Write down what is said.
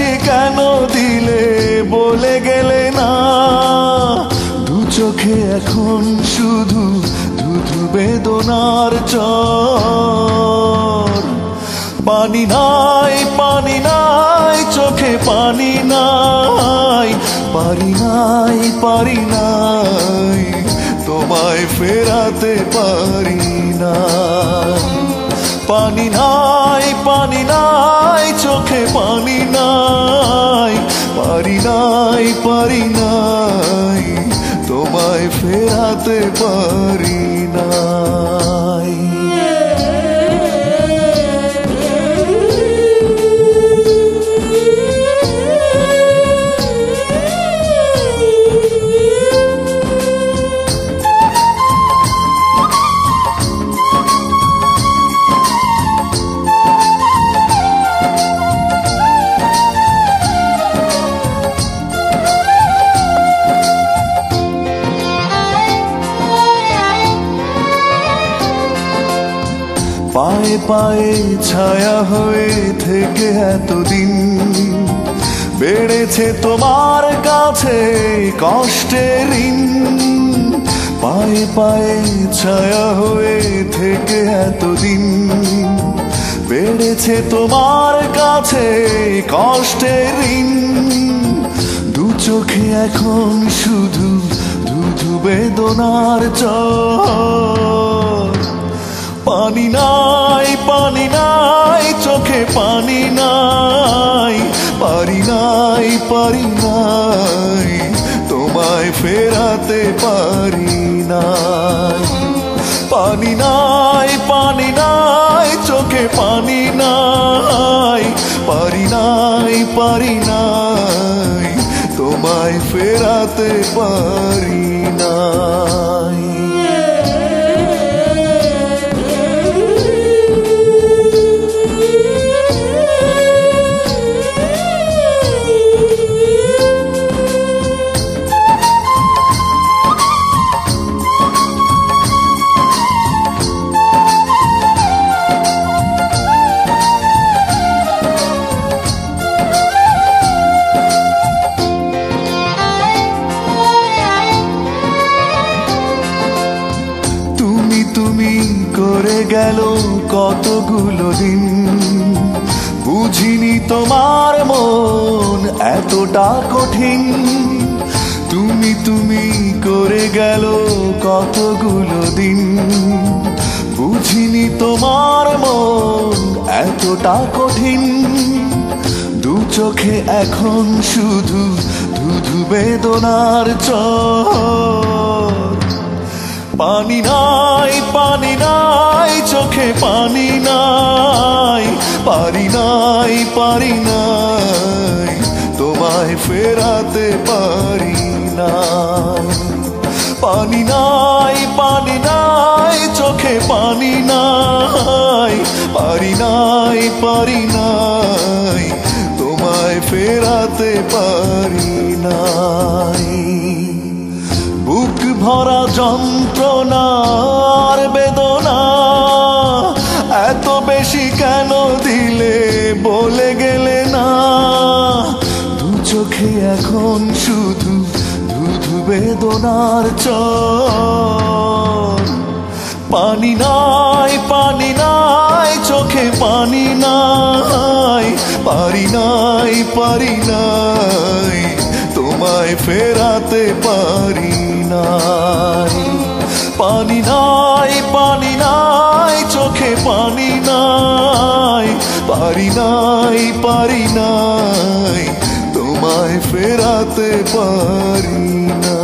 বেশি কেন দিলে বলে গেলে না। দু চোখে এখন শুধু ধুধু বেদনার চর। পানি নাই পানি নাই চোখে পানি নাই, পারি নাই পারি নাই তোমায় ফেরাতে পারি না। পানি নাই পানি নাই চোখে পানি নাই, পারি নাই পারি নাই তোমায় ফেরাতে পারি নাই। পায়ে পায়ে ছায়া হয়ে থেকে এতদিন বেড়েছে তোমার কাছে কষ্টের ঋণ। পায়ে পায়ে ছায়া হয়ে থেকে এতদিন বেড়েছে তোমার কাছে কষ্টের ঋণ। দু চোখে এখন শুধু ধুধু বেদনার চর। পানি নাই পানি নাই চোখে পানি নাই, পারি নাই পারি নাই তোমায় ফেরাতে পারি নাই। পানি নাই পানি নাই চোখে পানি নাই, পারি নাই পারি নাই তোমায় ফেরাতে পারি নাই। তুমি করে গেল কতগুলো দিন, বুঝিনি তোমার মন এতটা কঠিন। তুমি করে গেল কতগুলো দিন, বুঝিনি তোমার মন এতটা কঠিন। দু চোখে এখন শুধু ধুধু বেদনার চর। পানি নাই পানি নাই চোখে পানি নাই, পারি নাই পারি নাই তোমায় ফেরাতে পারি নাই। পানি নাই পানি নাই চোখে পানি নাই, পারি নাই পারি নাই তোমায় ফেরাতে পারি নাই। বুক ভরা যন্ত্রণার বেদনা এত বেশি কেন দিলে বলে গেলে না। দু চোখে এখন শুধু ধুধু বেদনার চর। পানি নাই পানি নাই চোখে পানি নাই, পারি নাই পারি নাই তোমায় ফেরাতে পারি নাই। পানি নাই পানি নাই চোখে পানি নাই, পারি নাই পারি নাই তোমায় ফেরাতে পারি না।